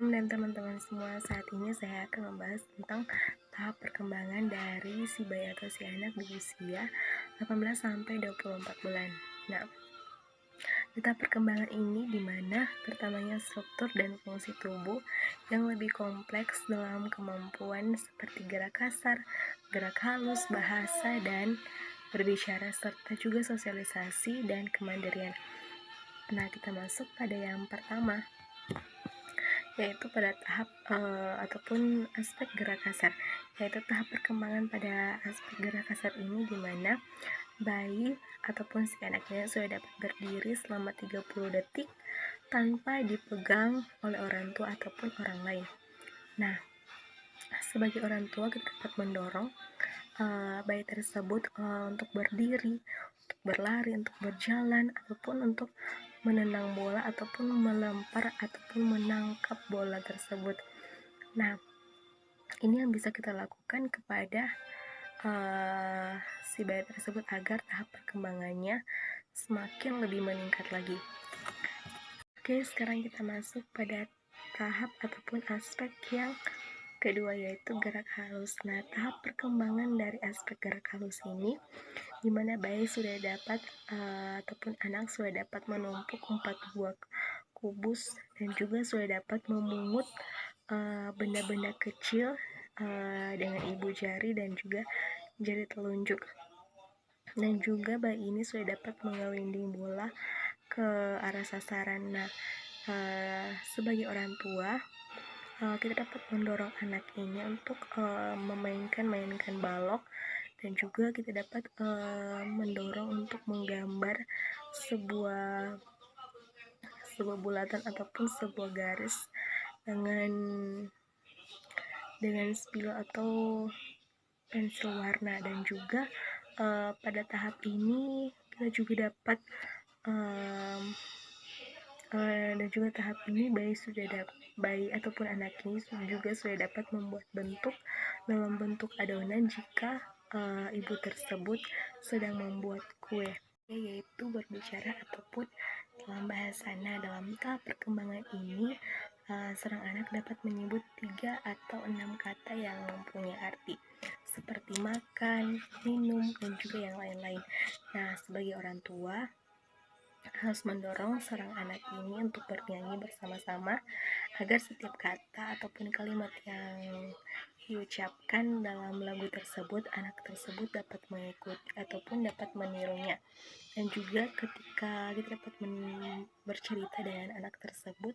Dan teman-teman semua, saat ini saya akan membahas tentang tahap perkembangan dari si bayi atau si anak di usia 18 sampai 24 bulan. Nah, di tahap perkembangan ini di mana pertamanya struktur dan fungsi tubuh yang lebih kompleks dalam kemampuan seperti gerak kasar, gerak halus, bahasa, dan berbicara, serta juga sosialisasi dan kemandirian. Nah, kita masuk pada yang pertama, yaitu pada tahap ataupun aspek gerak kasar, yaitu tahap perkembangan pada aspek gerak kasar ini di mana bayi ataupun si anaknya sudah dapat berdiri selama 30 detik tanpa dipegang oleh orang tua ataupun orang lain. Nah, sebagai orang tua kita dapat mendorong bayi tersebut untuk berdiri, untuk berlari, untuk berjalan, ataupun untuk menendang bola ataupun melempar ataupun menangkap bola tersebut. Nah, ini yang bisa kita lakukan kepada si bayi tersebut agar tahap perkembangannya semakin lebih meningkat lagi. Oke, sekarang kita masuk pada tahap ataupun aspek yang kedua, yaitu gerak halus. Nah, tahap perkembangan dari aspek gerak halus ini di mana bayi sudah dapat ataupun anak sudah dapat menumpuk 4 buah kubus dan juga sudah dapat memungut benda-benda kecil dengan ibu jari dan juga jari telunjuk. Dan juga bayi ini sudah dapat menggelinding bola ke arah sasaran. Nah, sebagai orang tua kita dapat mendorong anak ini untuk mainkan balok, dan juga kita dapat mendorong untuk menggambar sebuah bulatan ataupun sebuah garis dengan spidol atau pensil warna. Dan juga pada tahap ini kita juga dapat bayi ataupun anak ini juga sudah dapat membuat bentuk dalam bentuk adonan jika ibu tersebut sedang membuat kue, yaitu berbicara ataupun dalam bahasa. Nah, dalam tahap perkembangan ini seorang anak dapat menyebut 3 atau 6 kata yang mempunyai arti seperti makan, minum, dan juga yang lain-lain. Nah, sebagai orang tua harus mendorong seorang anak ini untuk bernyanyi bersama-sama agar setiap kata ataupun kalimat yang diucapkan dalam lagu tersebut, anak tersebut dapat mengikuti ataupun dapat menirunya. Dan juga ketika kita dapat bercerita dengan anak tersebut,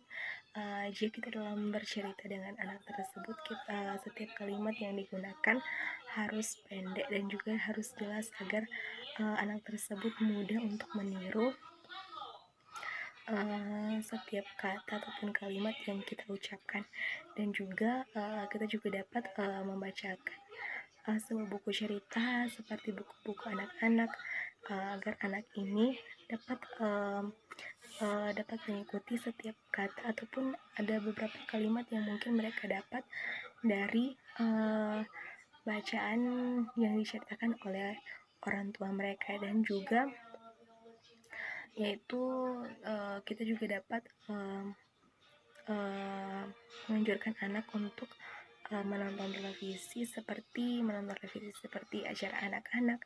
jika kita dalam bercerita dengan anak tersebut, setiap kalimat yang digunakan harus pendek dan juga harus jelas agar anak tersebut mudah untuk meniru setiap kata ataupun kalimat yang kita ucapkan. Dan juga kita juga dapat membacakan sebuah buku cerita seperti buku-buku anak-anak agar anak ini dapat mengikuti setiap kata ataupun ada beberapa kalimat yang mungkin mereka dapat dari bacaan yang diceritakan oleh orang tua mereka. Dan juga yaitu kita juga dapat menganjurkan anak untuk menonton televisi seperti acara anak-anak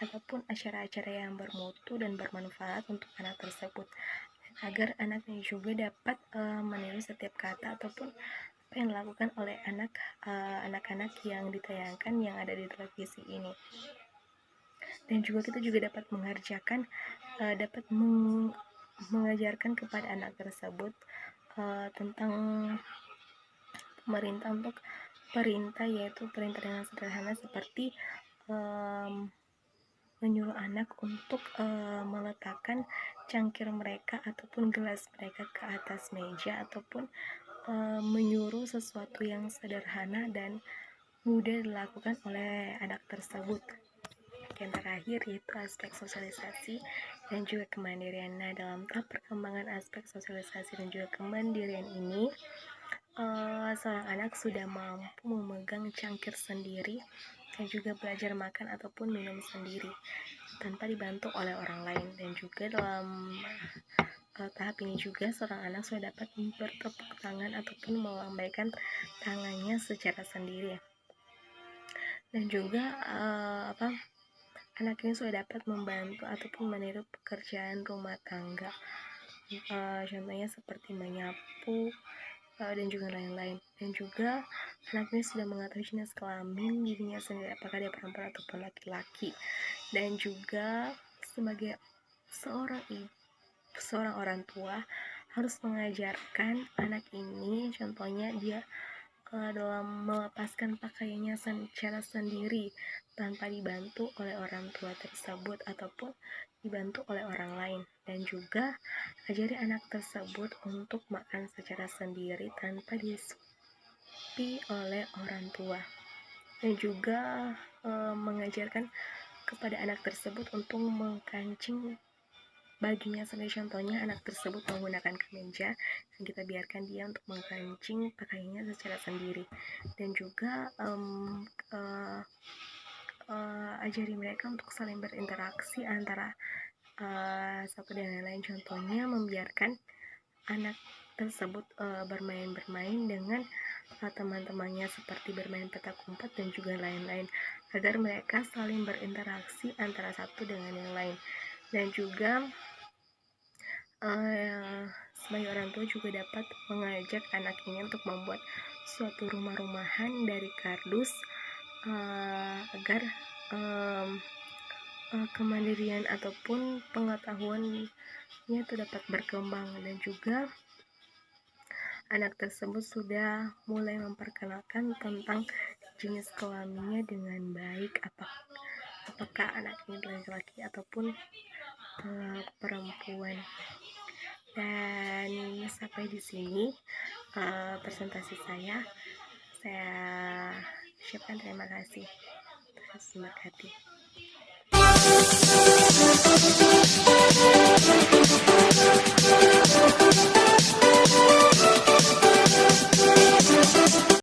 ataupun acara-acara yang bermutu dan bermanfaat untuk anak tersebut, agar anaknya juga dapat meniru setiap kata ataupun apa yang dilakukan oleh anak-anak yang ditayangkan yang ada di televisi ini. Dan juga kita juga dapat mengajarkan kepada anak tersebut tentang pemerintah yaitu perintah dengan sederhana seperti menyuruh anak untuk meletakkan cangkir mereka ataupun gelas mereka ke atas meja, ataupun menyuruh sesuatu yang sederhana dan mudah dilakukan oleh anak tersebut. Yang terakhir yaitu aspek sosialisasi dan juga kemandirian. Nah, dalam tahap perkembangan aspek sosialisasi dan juga kemandirian ini, seorang anak sudah mampu memegang cangkir sendiri dan juga belajar makan ataupun minum sendiri tanpa dibantu oleh orang lain. Dan juga dalam tahap ini juga seorang anak sudah dapat bertepuk tangan ataupun melambaikan tangannya secara sendiri, dan juga anak ini sudah dapat membantu ataupun meniru pekerjaan rumah tangga, contohnya seperti menyapu dan juga lain-lain. Dan juga anak ini sudah mengetahui jenis kelamin dirinya sendiri, apakah dia perempuan ataupun laki-laki. Dan juga sebagai seorang orang tua harus mengajarkan anak ini, contohnya dia dalam melepaskan pakaiannya secara sendiri tanpa dibantu oleh orang tua tersebut ataupun dibantu oleh orang lain. Dan juga ajari anak tersebut untuk makan secara sendiri tanpa disupi oleh orang tua. Dan juga mengajarkan kepada anak tersebut untuk mengkancing baginya sendiri, contohnya anak tersebut menggunakan kemeja dan kita biarkan dia untuk mengkancing pakaiannya secara sendiri. Dan juga ajari mereka untuk saling berinteraksi antara satu dan lain-lain, contohnya membiarkan anak tersebut bermain dengan teman-temannya seperti bermain petak umpet dan juga lain-lain, agar mereka saling berinteraksi antara satu dengan yang lain. Dan juga sebagai orang tua juga dapat mengajak anak ini untuk membuat suatu rumah-rumahan dari kardus, agar kemandirian ataupun pengetahuannya itu dapat berkembang. Dan juga anak tersebut sudah mulai memperkenalkan tentang jenis kelaminnya dengan baik, apakah anak ini laki-laki ataupun perempuan. Dan sampai di sini presentasi saya ucapkan terima kasih. Terima kasih.